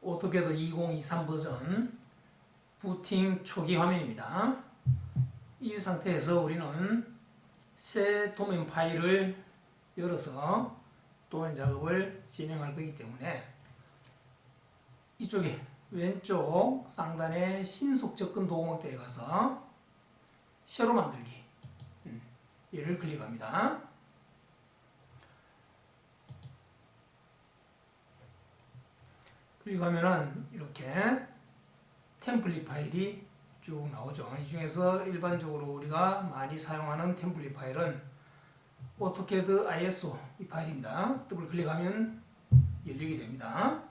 오토캐드 2023 버전 부팅 초기 화면입니다. 이 상태에서 우리는 새 도면 파일을 열어서 도면 작업을 진행할 거기 때문에 이쪽에 왼쪽 상단에 신속 접근 도구목대에 가서 새로 만들기 얘를 클릭합니다. 클릭하면은 이렇게 템플릿 파일이 쭉 나오죠. 이 중에서 일반적으로 우리가 많이 사용하는 템플릿 파일은 오토캐드 ISO 이 파일입니다. 더블 클릭하면 열리게 됩니다.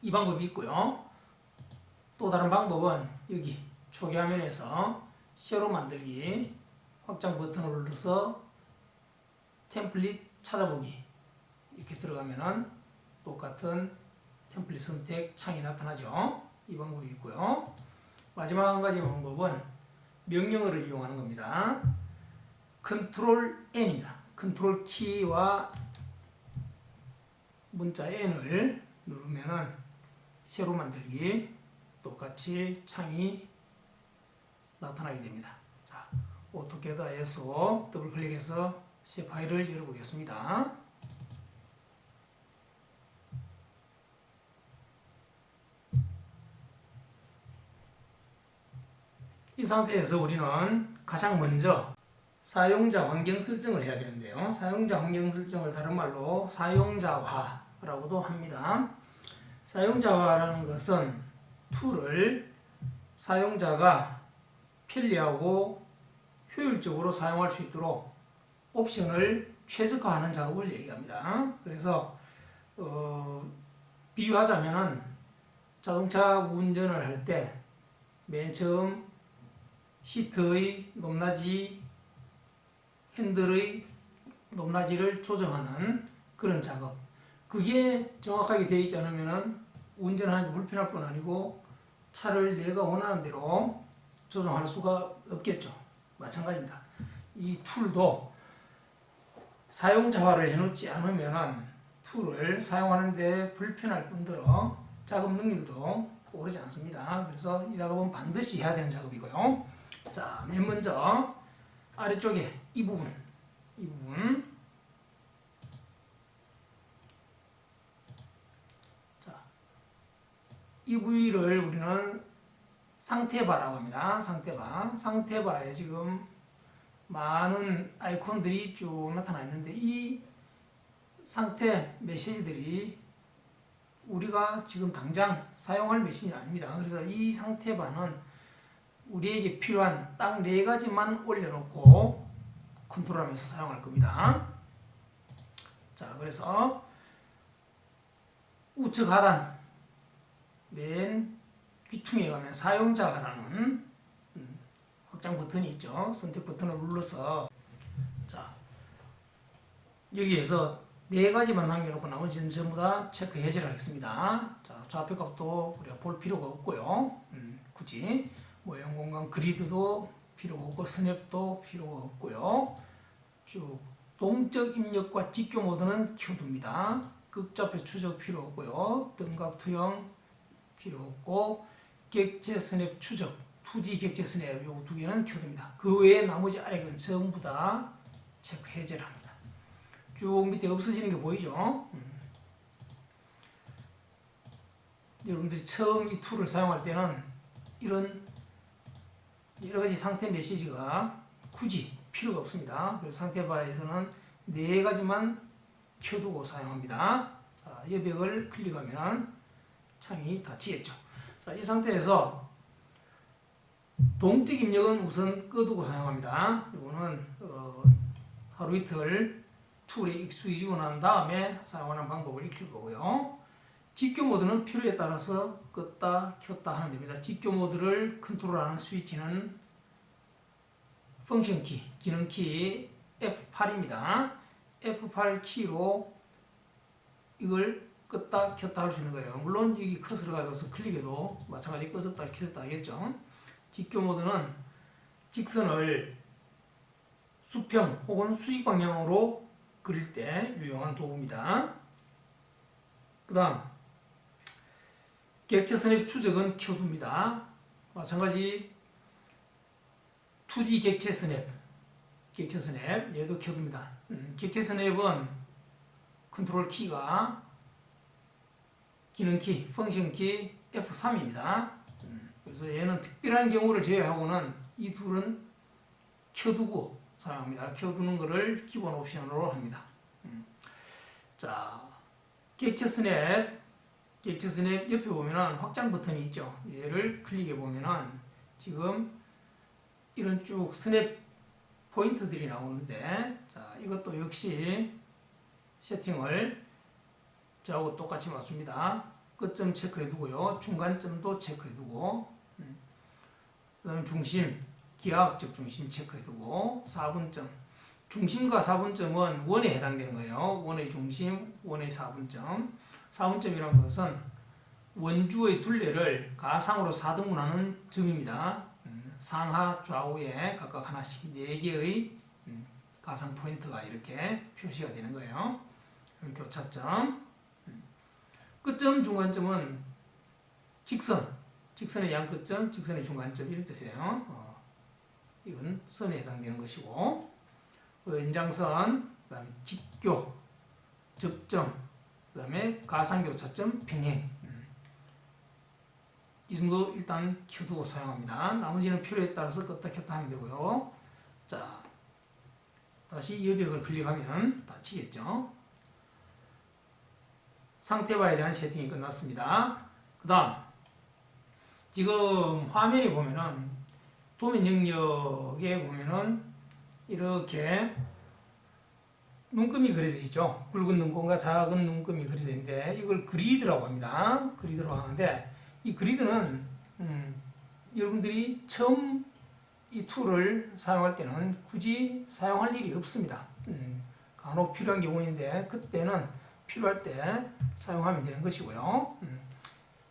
이 방법이 있고요. 또 다른 방법은 여기 초기 화면에서 새로 만들기 확장 버튼을 눌러서 템플릿 찾아보기 이렇게 들어가면은 똑같은 템플릿 선택 창이 나타나죠. 이 방법이 있고요. 마지막 한 가지 방법은 명령어를 이용하는 겁니다. 컨트롤 N입니다. 컨트롤 키와 문자 N을 누르면은 새로 만들기 똑같이 창이 나타나게 됩니다. 자, 오토캐드 ISO 더블 클릭해서 새 파일을 열어보겠습니다. 이 상태에서 우리는 가장 먼저 사용자 환경 설정을 해야 되는데요. 사용자 환경 설정을 다른 말로 사용자화라고도 합니다. 사용자화라는 것은 툴을 사용자가 편리하고 효율적으로 사용할 수 있도록 옵션을 최적화하는 작업을 얘기합니다. 그래서 비유하자면은 자동차 운전을 할 때 맨 처음 시트의 높낮이, 핸들의 높낮이를 조정하는 그런 작업. 그게 정확하게 되어 있지 않으면 운전하는데 불편할 뿐 아니고 차를 내가 원하는 대로 조정할 수가 없겠죠. 마찬가지입니다. 이 툴도 사용자화를 해놓지 않으면 툴을 사용하는데 불편할 뿐더러 작업 능률도 오르지 않습니다. 그래서 이 작업은 반드시 해야 되는 작업이고요. 자, 맨 먼저 아래쪽에 이 부분 자, 이 부위를 우리는 상태바라고 합니다. 상태바에 지금 많은 아이콘들이 쭉 나타나 있는데 이 상태 메시지들이 우리가 지금 당장 사용할 메시지는 아닙니다. 그래서 이 상태바는 우리에게 필요한 딱 4가지만 올려놓고 컨트롤하면서 사용할 겁니다. 자, 그래서 우측 하단 맨 귀퉁이에 가면 사용자라는 확장 버튼이 있죠. 선택 버튼을 눌러서 자, 여기에서 4가지만 남겨놓고 나머지는 전부 다 체크 해제를 하겠습니다. 자, 좌표 값도 우리가 볼 필요가 없고요. 굳이 모형 공간 그리드도 필요가 없고 스냅도 필요가 없고요. 쭉 동적 입력과 직교 모드는 켜둡니다. 극좌표 추적 필요 없고요. 등각 투영 필요 없고 객체 스냅 추적 2D 객체 스냅 요 2개는 켜둡니다. 그 외에 나머지 아래는 전부 다 체크 해제를 합니다. 쭉 밑에 없어지는 게 보이죠? 여러분들이 처음 이 툴을 사용할 때는 이런 여러가지 상태 메시지가 굳이 필요가 없습니다. 그래서 상태바에서는 4가지만 켜두고 사용합니다. 자, 여백을 클릭하면 창이 닫히겠죠. 자, 이 상태에서 동적 입력은 우선 꺼두고 사용합니다. 이거는 하루 이틀 툴에 익숙해지고 난 다음에 사용하는 방법을 익힐 거고요. 직교 모드는 필요에 따라서 껐다 켰다 하면 됩니다. 직교 모드를 컨트롤하는 스위치는 펑션 키, 기능 키 F8입니다. F8 키로 이걸 껐다 켰다 할 수 있는 거예요. 물론 여기 커서를 가져서 클릭해도 마찬가지 껐다 켰다 하겠죠. 직교 모드는 직선을 수평 혹은 수직 방향으로 그릴 때 유용한 도구입니다. 그 다음 객체 스냅 추적은 켜둡니다. 마찬가지 2D 객체 스냅 얘도 켜둡니다. 객체 스냅은 컨트롤 키가 기능 키, 펑션 키 F3입니다. 그래서 얘는 특별한 경우를 제외하고는 이 둘은 켜두고 사용합니다. 켜두는 것을 기본 옵션으로 합니다. 자, 객체 스냅 옆에 보면은 확장 버튼이 있죠. 얘를 클릭해 보면은 지금 이런 쭉 스냅 포인트들이 나오는데, 자, 이것도 역시 세팅을 저하고 똑같이 맞춥니다. 끝점 체크해 두고요. 중간점도 체크해 두고, 그 다음에 중심, 기하학적 중심 체크해 두고, 4분점. 중심과 4분점은 원에 해당되는 거예요. 원의 중심, 원의 4분점. 4분점이라는 것은 원주의 둘레를 가상으로 4등분하는 점입니다. 상하 좌우에 각각 하나씩 4개의 가상 포인트가 이렇게 표시가 되는 거예요. 교차점. 끝점, 중간점은 직선의 양끝점, 직선의 중간점 이런 뜻이에요. 이건 선에 해당되는 것이고, 연장선, 그 다음에 직교, 접점, 그 다음에 가상교차점, 평행. 이 정도 일단 켜두고 사용합니다. 나머지는 필요에 따라서 껐다 켰다 하면 되고요. 자, 다시 여백을 클릭하면 닫히겠죠. 상태바에 대한 세팅이 끝났습니다. 그 다음 지금 화면에 보면은 도면 영역에 보면은 이렇게 눈금이 그려져 있죠. 굵은 눈금과 작은 눈금이 그려져 있는데 이걸 그리드라고 합니다. 그리드라고 하는데 이 그리드는 여러분들이 처음 이 툴을 사용할 때는 굳이 사용할 일이 없습니다. 간혹 필요한 경우인데 그때는 필요할 때 사용하면 되는 것이고요.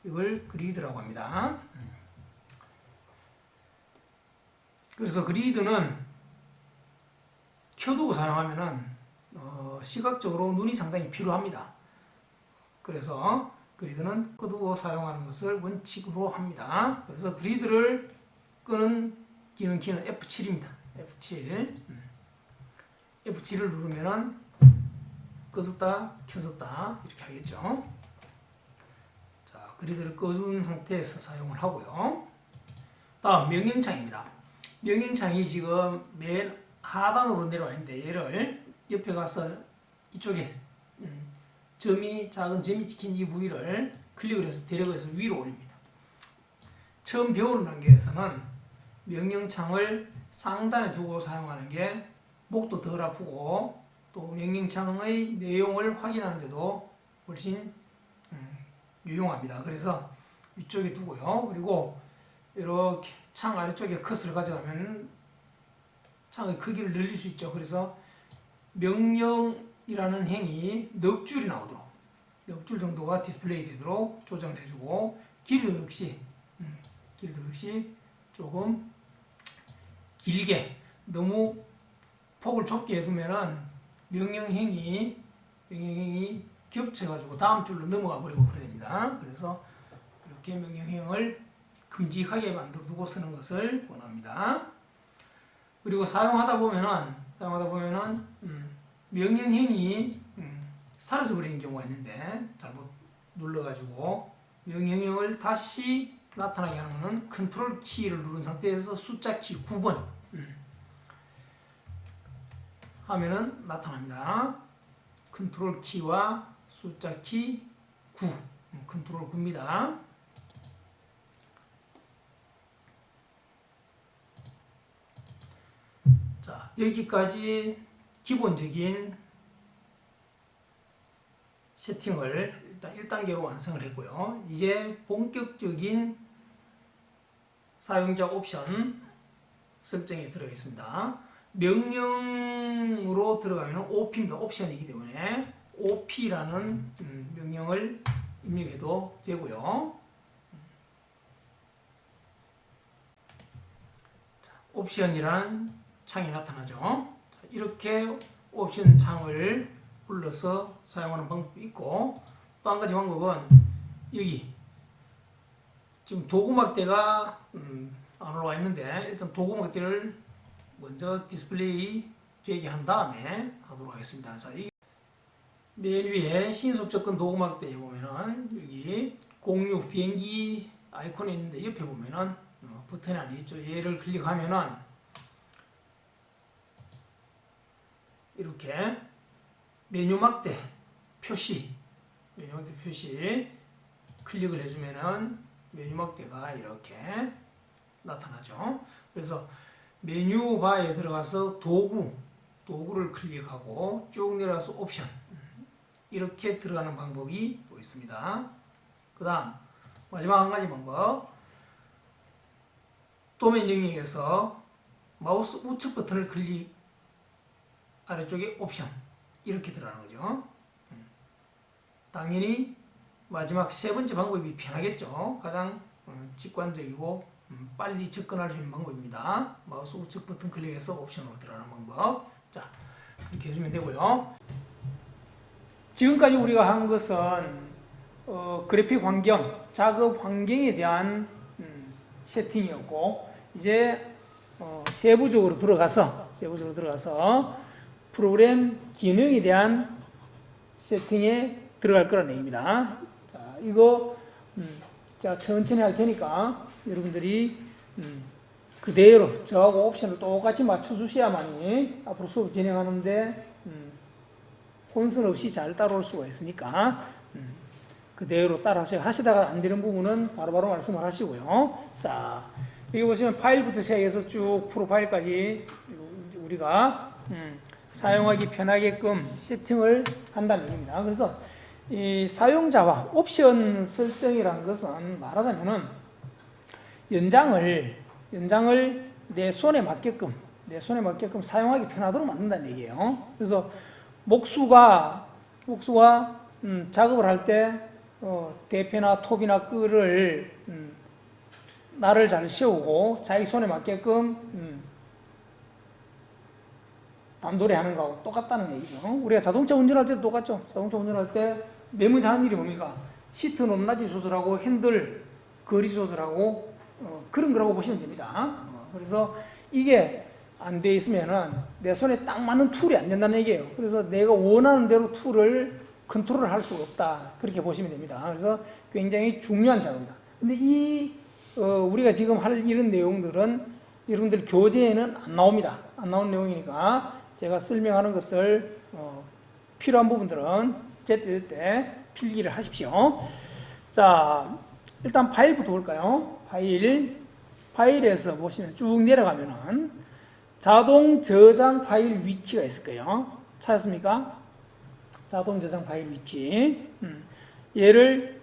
이걸 그리드라고 합니다. 그래서 그리드는 켜두고 사용하면은 시각적으로 눈이 상당히 필요합니다. 그래서 그리드는 끄두고 사용하는 것을 원칙으로 합니다. 그래서 그리드를 끄는 기능 키는 F7입니다. F7을 누르면은 끄었다 켜졌다 이렇게 하겠죠. 자, 그리드를 꺼준 상태에서 사용을 하고요. 다음 명령창입니다. 명령창이 지금 맨 하단으로 내려와 있는데 얘를 옆에 가서 이쪽에 작은 점이 찍힌 이 부위를 클릭을 해서 데려가서 위로 올립니다. 처음 배우는 단계에서는 명령창을 상단에 두고 사용하는 게 목도 덜 아프고 또 명령창의 내용을 확인하는 데도 훨씬 유용합니다. 그래서 위쪽에 두고요. 그리고 이렇게 창 아래쪽에 커서를 가져가면 창의 크기를 늘릴 수 있죠. 그래서 명령이라는 행이 넉 줄이 나오도록, 넉 줄 정도가 디스플레이 되도록 조정을 해주고, 길이도 역시 조금 길게, 너무 폭을 좁게 해두면은 명령행이 겹쳐가지고 다음 줄로 넘어가 버리고 그래야 됩니다. 그래서 이렇게 명령행을 큼직하게 만들어 두고 쓰는 것을 원합니다. 그리고 사용하다 보면은 명령행이 사라져 버리는 경우가 있는데 잘못 눌러가지고 명령형을 다시 나타나게 하는 것은 컨트롤 키를 누른 상태에서 숫자 키 9번 하면은 나타납니다. 컨트롤 키와 숫자 키 9, 컨트롤 9입니다. 자, 여기까지 기본적인 세팅을 일단 1단계로 완성을 했고요. 이제 본격적인 사용자 옵션 설정에 들어가겠습니다. 명령으로 들어가면 OP입니다. 옵션이기 때문에 OP라는 명령을 입력해도 되고요. 자, 옵션이라는 창이 나타나죠. 자, 이렇게 옵션 창을 불러서 사용하는 방법이 있고, 또 한 가지 방법은 여기 지금 도구막대가 안 올라와 있는데 일단 도구막대를 먼저 디스플레이 되게 한 다음에 하도록 하겠습니다. 자, 이 메뉴에 신속 접근 도구막대에 보면은 여기 공유 비행기 아이콘이 있는데 옆에 보면은 버튼이 하나 있죠. 얘를 클릭하면은 이렇게 메뉴막대 표시 클릭을 해주면은 메뉴막대가 이렇게 나타나죠. 그래서 메뉴바에 들어가서 도구를 클릭하고 쭉 내려가서 옵션 이렇게 들어가는 방법이 또 있습니다. 그 다음 마지막 한 가지 방법, 도면 영역에서 마우스 우측 버튼을 클릭, 아래쪽에 옵션 이렇게 들어가는 거죠. 당연히 마지막 세 번째 방법이 편하겠죠. 가장 직관적이고 빨리 접근할 수 있는 방법입니다. 마우스 우측 버튼 클릭해서 옵션으로 들어가는 방법. 자, 그렇게 해주면 되고요. 지금까지 우리가 한 것은 그래픽 환경, 작업 환경에 대한 세팅이었고, 이제 세부적으로 들어가서 프로그램 기능에 대한 세팅에 들어갈 거라는 얘기입니다. 자, 이거 제가 천천히 할 테니까 여러분들이 그대로 저하고 옵션을 똑같이 맞춰주셔야만이 앞으로 수업 진행하는데 혼선 없이 잘 따라올 수가 있으니까 그대로 따라 하시다가 안 되는 부분은 바로바로 말씀을 하시고요. 자, 여기 보시면 파일부터 시작해서 쭉 프로파일까지 우리가 사용하기 편하게끔 세팅을 한다는 얘기입니다. 그래서 이 사용자와 옵션 설정이라는 것은 말하자면은 연장을 내 손에 맞게끔 사용하기 편하도록 만든다는 얘기예요. 그래서 목수가 작업을 할 때 대패나 톱이나 끌을 날을 잘 세우고 자기 손에 맞게끔 단도리 하는 거하고 똑같다는 얘기죠. 우리가 자동차 운전할 때도 똑같죠. 자동차 운전할 때 맨 먼저 하는 일이 뭡니까? 시트 높낮이 조절하고 핸들 거리 조절하고 그런 거라고 보시면 됩니다. 그래서 이게 안 돼 있으면은 내 손에 딱 맞는 툴이 안 된다는 얘기예요. 그래서 내가 원하는 대로 툴을 컨트롤을 할 수가 없다. 그렇게 보시면 됩니다. 그래서 굉장히 중요한 작업이다. 근데 우리가 지금 할 이런 내용들은 여러분들 교재에는 안 나옵니다. 안 나오는 내용이니까 제가 설명하는 것들 필요한 부분들은 제때 필기를 하십시오. 자, 일단 파일부터 볼까요? 파일에서 보시면 쭉 내려가면은 자동 저장 파일 위치가 있을 거예요. 찾았습니까? 자동 저장 파일 위치. 얘를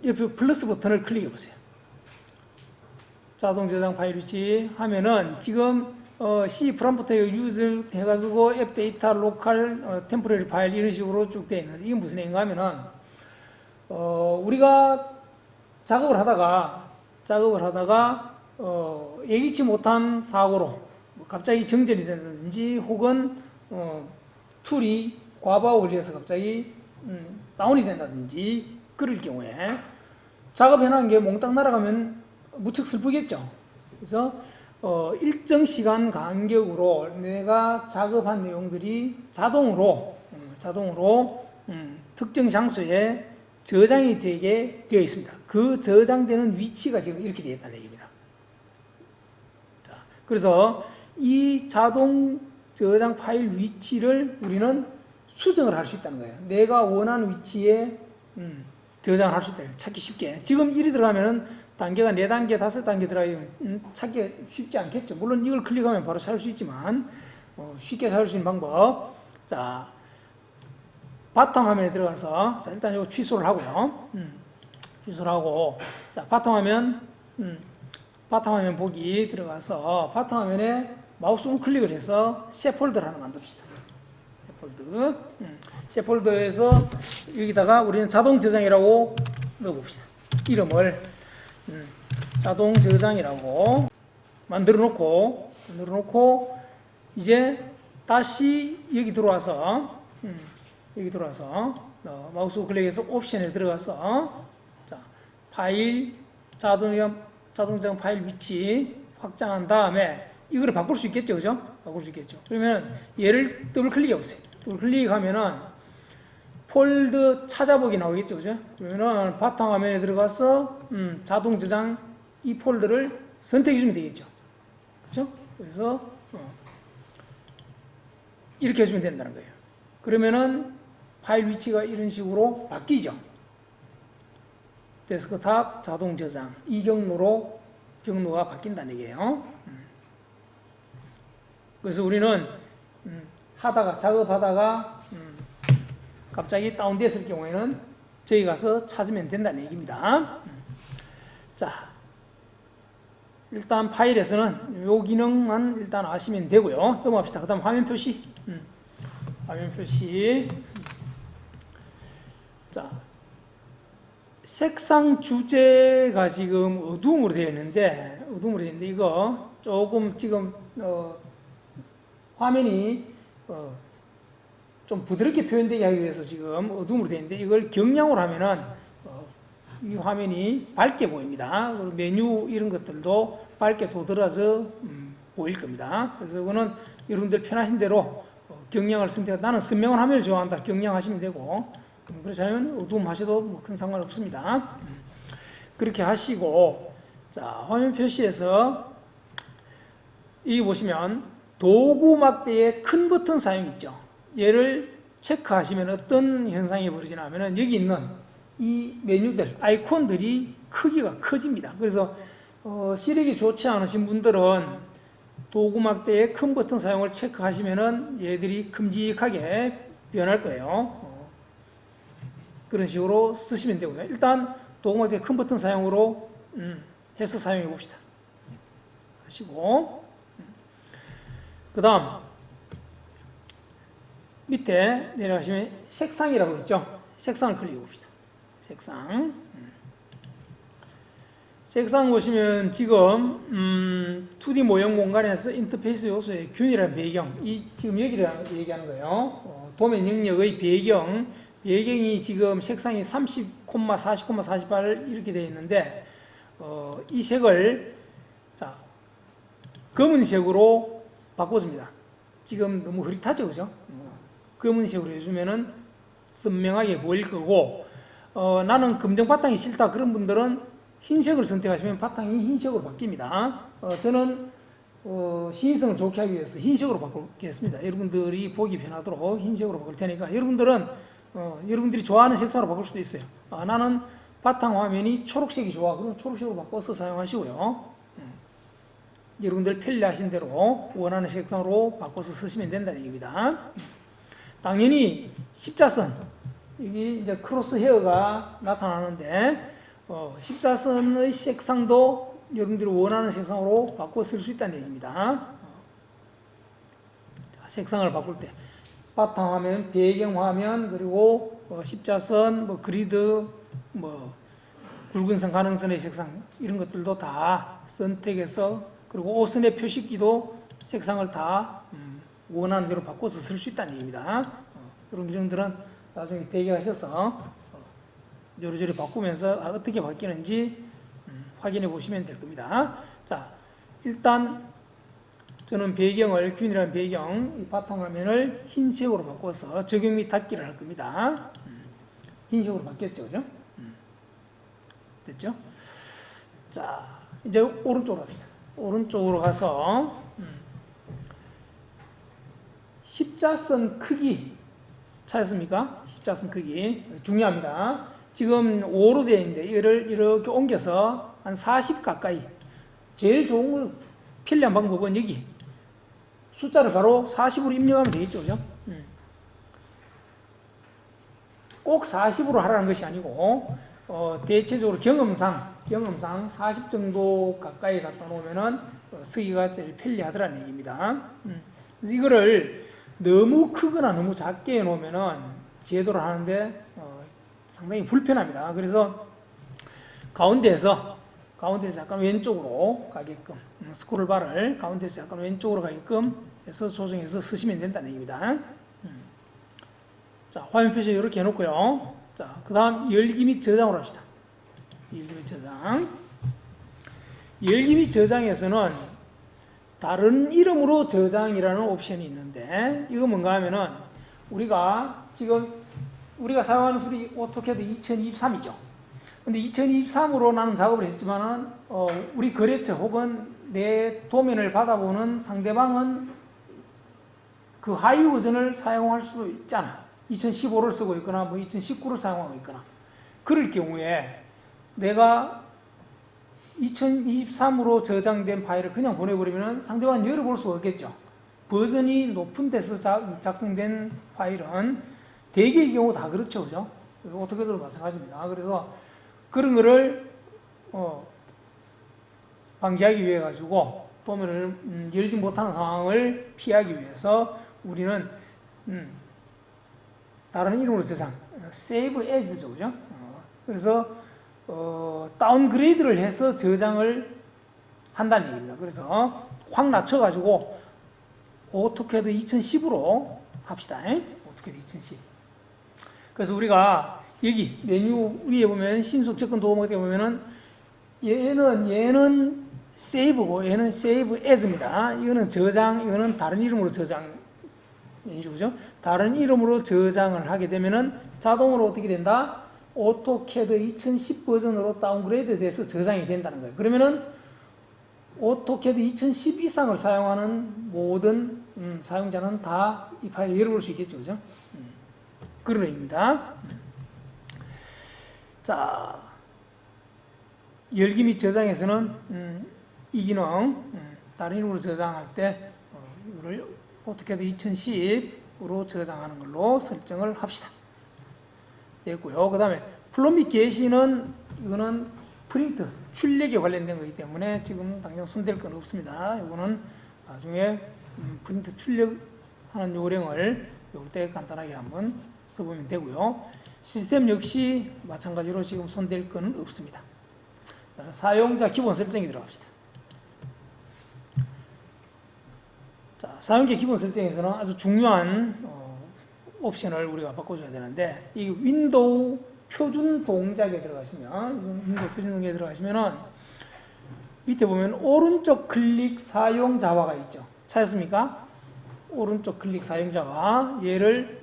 옆에 플러스 버튼을 클릭해 보세요. 자동 저장 파일 위치 하면은 지금 C 프롬프트 유즈 해가지고 앱 데이터 로컬 템포러리 파일 이런 식으로 쭉 되어 있는데 이게 무슨 얘기인가 하면은 우리가 작업을 하다가 예기치 못한 사고로 갑자기 정전이 된다든지 혹은 툴이 과부하 걸려서 갑자기 다운이 된다든지 그럴 경우에 작업해놓은 게 몽땅 날아가면 무척 슬프겠죠. 그래서 일정 시간 간격으로 내가 작업한 내용들이 자동으로 특정 장소에 저장이 되게 되어 있습니다. 그 저장되는 위치가 지금 이렇게 되어 있다는 얘기입니다. 자, 그래서 이 자동 저장 파일 위치를 우리는 수정을 할 수 있다는 거예요. 내가 원하는 위치에 저장을 할 수 있다. 찾기 쉽게. 지금 1이 들어가면은 단계가 4단계, 5단계 들어가면 찾기 쉽지 않겠죠. 물론 이걸 클릭하면 바로 찾을 수 있지만 쉽게 찾을 수 있는 방법. 자, 바탕화면에 들어가서 자, 일단 이거 취소를 하고요. 취소를 하고 자, 바탕화면 보기 들어가서 바탕화면에 마우스 우클릭을 해서 새 폴더를 하나 만듭시다. 새 폴더에서 여기다가 우리는 자동 저장이라고 넣어봅시다. 이름을 자동 저장이라고 만들어 놓고 이제 다시 여기 들어와서 마우스 클릭해서 옵션에 들어가서 자, 파일 자동 저장 파일 위치 확장한 다음에 이거를 바꿀 수 있겠죠, 그죠? 바꿀 수 있겠죠. 그러면 얘를 더블 클릭해 보세요. 더블 클릭하면은 폴더 찾아보기 나오겠죠, 그죠? 그러면은 바탕화면에 들어가서 자동 저장 이 폴더를 선택해 주면 되겠죠, 그렇죠? 그래서 이렇게 해주면 된다는 거예요. 그러면은 파일 위치가 이런 식으로 바뀌죠. 데스크탑 자동 저장 이 경로가 바뀐다는 얘기예요. 그래서 우리는 작업하다가 갑자기 다운됐을 경우에는 저희 가서 찾으면 된다는 얘기입니다. 자, 일단 파일에서는 요 기능만 일단 아시면 되고요. 넘어갑시다. 그 다음 화면 표시. 화면 표시. 자, 색상 주제가 지금 어두움으로 되어 있는데, 이거 조금 지금 화면이 좀 부드럽게 표현되게 하기 위해서 지금 어두움으로 되어 있는데, 이걸 경량으로 하면은 이 화면이 밝게 보입니다. 그리고 메뉴 이런 것들도 밝게 도드라져 보일 겁니다. 그래서 이거는 여러분들 편하신 대로 경량을 선택. 나는 선명한 화면을 좋아한다. 경량하시면 되고, 그렇지 않으면 어두움 하셔도 뭐 큰 상관없습니다. 그렇게 하시고, 자, 화면 표시에서 여기 보시면 도구 막대에 큰 버튼 사용 있죠. 얘를 체크하시면 어떤 현상이 벌어지냐 하면은 여기 있는 이 메뉴들, 아이콘들이 크기가 커집니다. 그래서 시력이 좋지 않으신 분들은 도구 막대에 큰 버튼 사용을 체크하시면은 얘들이 큼직하게 변할 거예요. 그런 식으로 쓰시면 되고요. 일단 도구 막대에 큰 버튼 사용으로 해서 사용해 봅시다. 하시고, 그 다음 밑에 내려가시면 색상이라고 있죠. 색상을 클릭해 봅시다. 색상 보시면 지금 2D 모형 공간에서 인터페이스 요소의 균일한 배경, 이 지금 여기를 얘기하는 거예요. 도면 영역의 배경이 지금 색상이 30, 40, 48 이렇게 되어 있는데 이 색을 자 검은색으로 바꿔줍니다. 지금 너무 흐릿하죠, 그죠? 검은색으로 해주면은 선명하게 보일 거고, 나는 검정 바탕이 싫다 그런 분들은 흰색을 선택하시면 바탕이 흰색으로 바뀝니다. 저는 시인성을 좋게 하기 위해서 흰색으로 바꾸겠습니다. 여러분들이 보기 편하도록 흰색으로 바꿀 테니까 여러분들은 여러분들이 좋아하는 색상으로 바꿀 수도 있어요. 나는 바탕 화면이 초록색이 좋아. 그럼 초록색으로 바꿔서 사용하시고요. 여러분들 편리하신 대로 원하는 색상으로 바꿔서 쓰시면 된다는 얘기입니다. 당연히 십자선, 여기 이제 크로스 헤어가 나타나는데 십자선의 색상도 여러분들이 원하는 색상으로 바꿔 쓸 수 있다는 얘기입니다. 색상을 바꿀 때 바탕화면, 배경화면, 그리고 십자선, 그리드, 굵은 선, 가는 선의 색상 이런 것들도 다 선택해서, 그리고 오선의 표시기도 색상을 다 원하는 대로 바꿔서 쓸 수 있다는 얘기입니다. 이런 기능들은 나중에 대기하셔서 요리조리 바꾸면서 어떻게 바뀌는지 확인해 보시면 될 겁니다. 자, 일단 저는 배경을, 균일한 배경, 이 바탕화면을 흰색으로 바꿔서 적용 및 닫기를 할 겁니다. 흰색으로 바뀌었죠, 그죠? 됐죠? 자, 이제 오른쪽으로 갑시다. 오른쪽으로 가서 십자선 크기 찾았습니까? 십자선 크기 중요합니다. 지금 5로 되어 있는데 이거를 이렇게 옮겨서 한 40 가까이, 제일 좋은 편리한 방법은 여기 숫자를 바로 40으로 입력하면 되겠죠, 그죠? 꼭 40으로 하라는 것이 아니고 대체적으로 경험상 40 정도 가까이 갖다 놓으면은 쓰기가 제일 편리하더라는 얘기입니다. 그래서 이거를 너무 크거나 너무 작게 해 놓으면은 제도를 하는데 상당히 불편합니다. 그래서 가운데에서 약간 왼쪽으로 가게끔, 스크롤 바를 가운데에서 약간 왼쪽으로 가게끔 해서 조정해서 쓰시면 된다는 얘기입니다. 자, 화면 표시 이렇게 해놓고요. 자, 그 다음 열기 및 저장으로 합시다. 열기 및 저장. 열기 및 저장에서는 다른 이름으로 저장이라는 옵션이 있는데, 이거 뭔가 하면은 우리가 지금 우리가 사용하는 툴이 오토캐드 2023이죠. 근데 2023으로 나는 작업을 했지만은 우리 거래처 혹은 내 도면을 받아보는 상대방은 그 하위 버전을 사용할 수도 있잖아. 2015를 쓰고 있거나 뭐 2019를 사용하고 있거나. 그럴 경우에 내가 2023으로 저장된 파일을 그냥 보내버리면 상대방은 열어볼 수가 없겠죠. 버전이 높은 데서 작성된 파일은 대개의 경우 다 그렇죠. 그죠? 오토캐드도 마찬가지입니다. 그래서 그런 거를 방지하기 위해 가지고 도면을 열지 못하는 상황을 피하기 위해서 우리는 다른 이름으로 저장, save as죠. 그죠? 그래서 다운그레이드를 해서 저장을 한다는 얘기입니다. 그래서 확 낮춰가지고 오토캐드 2010으로 합시다. 오토캐드 2010. 그래서 우리가 여기 메뉴 위에 보면 신속 접근 도구에 보면은 얘는 세이브고 얘는 save as입니다. 이거는 저장, 이거는 다른 이름으로 저장 메뉴죠. 다른 이름으로 저장을 하게 되면은 자동으로 어떻게 된다? 오토캐드 2010 버전으로 다운그레이드 돼서 저장이 된다는 거예요. 그러면은 오토캐드 2010 이상을 사용하는 모든 사용자는 다 이 파일을 열어볼 수 있겠죠. 그죠? 그런 의미입니다. 자, 열기 및 저장에서는 이 기능, 다른 이름으로 저장할 때 이거를 오토캐드 2010으로 저장하는 걸로 설정을 합시다. 됐고요. 그 다음에 플롯 및 게시는 이거는 프린트, 출력에 관련된 거기 때문에 지금 당장 손댈 건 없습니다. 이거는 나중에 프린트 출력하는 요령을 요럴 때 간단하게 한번 써보면 되고요. 시스템 역시 마찬가지로 지금 손댈 건 없습니다. 자, 사용자 기본 설정에 들어갑시다. 자, 사용자 기본 설정에서는 아주 중요한 옵션을 우리가 바꿔줘야 되는데, 이 윈도우 표준 동작에 들어가시면, 윈도우 표준 동작에 들어가시면은 밑에 보면 오른쪽 클릭 사용자화가 있죠. 찾았습니까? 오른쪽 클릭 사용자화, 얘를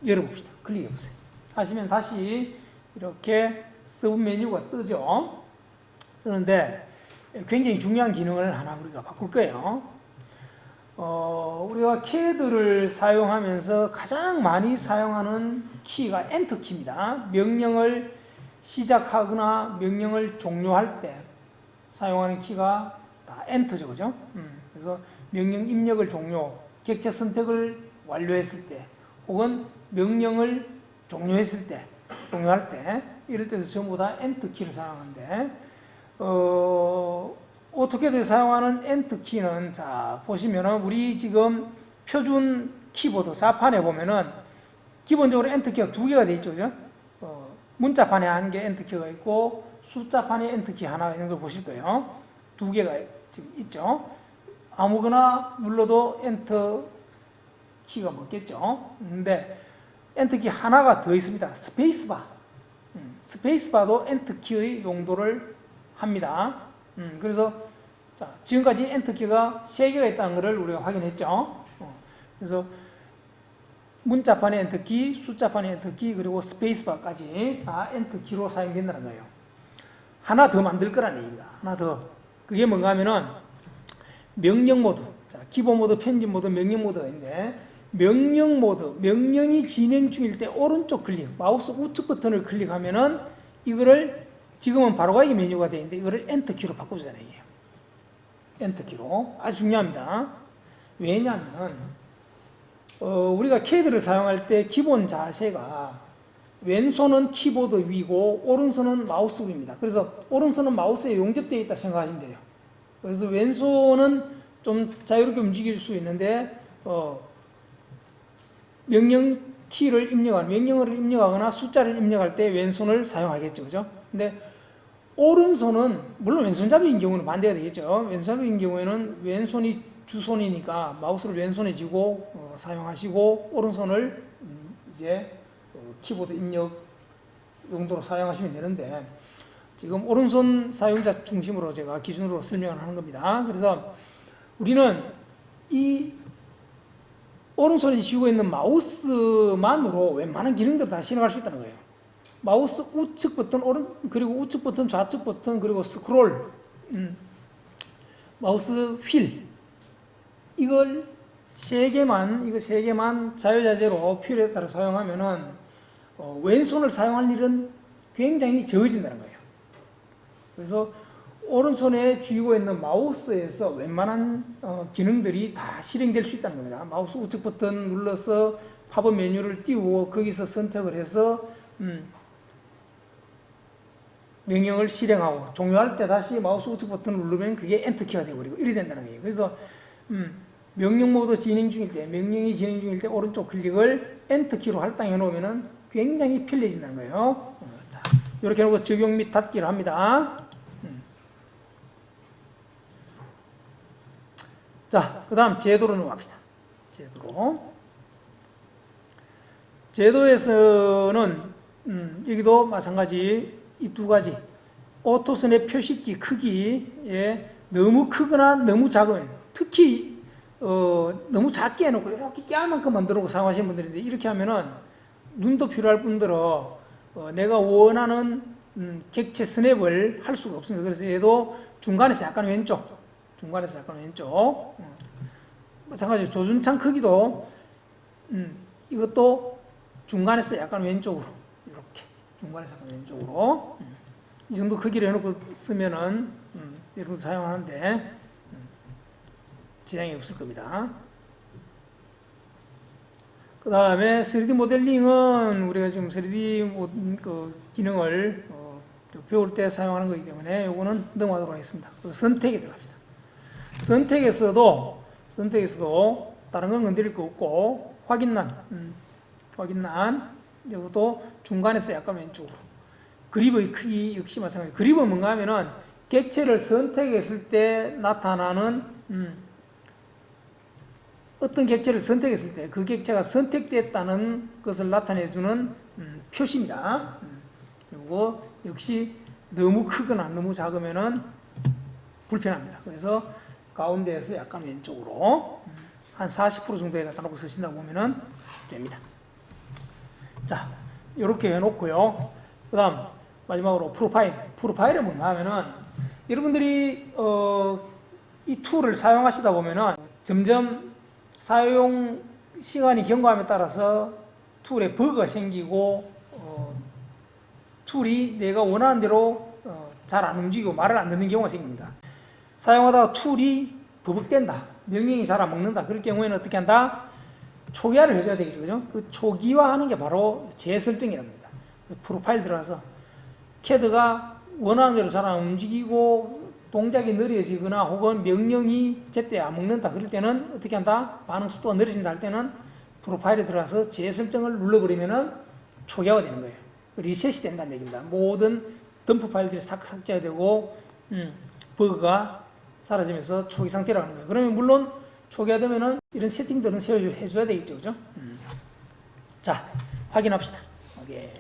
열어봅시다. 클릭해보세요. 하시면 다시 이렇게 서브 메뉴가 뜨죠. 뜨는데 굉장히 중요한 기능을 하나 우리가 바꿀 거예요. 우리가 캐드를 사용하면서 가장 많이 사용하는 키가 엔터 키입니다. 명령을 시작하거나 명령을 종료할 때 사용하는 키가 다 엔터죠. 그죠? 그래서 명령 입력을 종료, 객체 선택을 완료했을 때, 혹은 명령을 종료했을 때, 종료할 때, 이럴 때도 전부 다 엔터 키를 사용하는데, 오토캐드에 사용하는 엔터 키는, 자, 보시면은, 우리 지금 표준 키보드 자판에 보면은, 기본적으로 엔터 키가 두 개가 되어 있죠. 그죠? 문자판에 한 개 엔터 키가 있고, 숫자판에 엔터 키 하나가 있는 걸 보실 거예요. 두 개가 지금 있죠. 아무거나 눌러도 엔터 키가 먹겠죠. 근데 엔터 키 하나가 더 있습니다. 스페이스바. 스페이스바도 엔터 키의 용도를 합니다. 그래서 자, 지금까지 엔터 키가 3개가 있다는 것을 우리가 확인했죠. 그래서 문자판의 엔터 키, 숫자판의 엔터 키, 그리고 스페이스바까지 다 엔터 키로 사용된다는 거예요. 하나 더 만들 거라는 얘기입니다. 하나 더. 그게 뭔가 하면은 명령 모드. 자, 기본 모드, 편집 모드, 명령 모드가 있는데, 명령 모드, 명령이 진행 중일 때 오른쪽 클릭, 마우스 우측 버튼을 클릭하면은 이거를 지금은 바로가기 메뉴가 되어 있는데 이거를 엔터 키로 바꿔주자는 얘기예요. 엔터 키로. 아주 중요합니다. 왜냐하면 우리가 캐드를 사용할 때 기본 자세가 왼손은 키보드 위고 오른손은 마우스 위입니다. 그래서 오른손은 마우스에 용접되어 있다 생각하시면 돼요. 그래서 왼손은 좀 자유롭게 움직일 수 있는데 명령 키를 명령어를 입력하거나 숫자를 입력할 때 왼손을 사용하겠죠. 그죠? 근데 오른손은, 물론 왼손잡이인 경우는 반대가 되겠죠. 왼손잡이인 경우에는 왼손이 주손이니까 마우스를 왼손에 쥐고 사용하시고, 오른손을 이제 키보드 입력 용도로 사용하시면 되는데, 지금 오른손 사용자 중심으로 제가 기준으로 설명을 하는 겁니다. 그래서 우리는 이 오른손에 쥐고 있는 마우스만으로 웬만한 기능들을 다 실행할 수 있다는 거예요. 마우스 우측 버튼, 그리고 우측 버튼, 좌측 버튼, 그리고 스크롤, 마우스 휠, 이걸 세 개만 자유자재로 필요에 따라 사용하면은 왼손을 사용할 일은 굉장히 적어진다는 거예요. 그래서 오른손에 쥐고 있는 마우스에서 웬만한 기능들이 다 실행될 수 있다는 겁니다. 마우스 우측 버튼 눌러서 팝업 메뉴를 띄우고 거기서 선택을 해서 명령을 실행하고 종료할 때 다시 마우스 우측 버튼을 누르면 그게 엔터키가 되어버리고 이래 된다는 거예요. 그래서 명령 모드 진행 중일 때, 명령이 진행 중일 때 오른쪽 클릭을 엔터키로 할당해 놓으면 굉장히 편리해진다는 거예요. 자, 이렇게 해놓고 적용 및 닫기를 합니다. 자, 그 다음 제도로 넘어갑시다. 제도에서는 여기도 마찬가지 이 두 가지 오토선의 표식기 크기에 너무 크거나 너무 작으면, 특히 너무 작게 해놓고 이렇게 깨알만큼 만들어 사용하시는 분들인데, 이렇게 하면은 눈도 필요할 뿐더러 내가 원하는 객체 스냅을 할 수가 없습니다. 그래서 얘도 중간에서 약간 왼쪽, 마찬가지로 조준창 크기도 이것도 중간에서 약간 왼쪽으로, 이렇게 중간에서 약간 왼쪽으로 이 정도 크기를 해놓고 쓰면은 여러분 사용하는데 지장이 없을 겁니다. 그 다음에 3D 모델링은 우리가 지금 3D 기능을 배울 때 사용하는 거기 때문에 이거는 넘어가도록 하겠습니다. 선택에 들어갑시다. 선택에서도 다른 건 건드릴 거 없고, 확인란 이것도 중간에서 약간 왼쪽으로. 그립의 크기 역시 마찬가지. 그립은 뭔가 하면은 객체를 선택했을 때 나타나는 어떤 객체를 선택했을 때 그 객체가 선택됐다는 것을 나타내주는 표시입니다. 그리고 역시 너무 크거나 너무 작으면은 불편합니다. 그래서 가운데에서 약간 왼쪽으로 한 40% 정도에 갖다 놓고 쓰신다고 보면은 됩니다. 자, 이렇게 해놓고요. 그 다음 마지막으로 프로파일은 뭔가 하면은 여러분들이 이 툴을 사용하시다 보면은 점점 사용 시간이 경과함에 따라서 툴에 버그가 생기고 툴이 내가 원하는 대로 잘 안 움직이고 말을 안 듣는 경우가 생깁니다. 사용하다가 툴이 버벅댄다, 명령이 잘 안 먹는다, 그럴 경우에는 어떻게 한다? 초기화를 해줘야 되겠죠. 그죠? 그 초기화하는 게 바로 재설정이라는 겁니다. 프로파일 들어가서 CAD가 원하는 대로 잘 안 움직이고 동작이 느려지거나 혹은 명령이 제때 안 먹는다 그럴 때는 어떻게 한다? 반응 속도가 느려진다 할 때는 프로파일에 들어가서 재설정을 눌러버리면은 초기화가 되는 거예요. 리셋이 된다는 얘기입니다. 모든 덤프 파일들이 삭제가 되고 버그가 사라지면서 초기 상태라는 거예요. 그러면 물론 초기화되면은 이런 세팅들은 해줘야 되겠죠. 그죠? 자, 확인합시다. 오케이.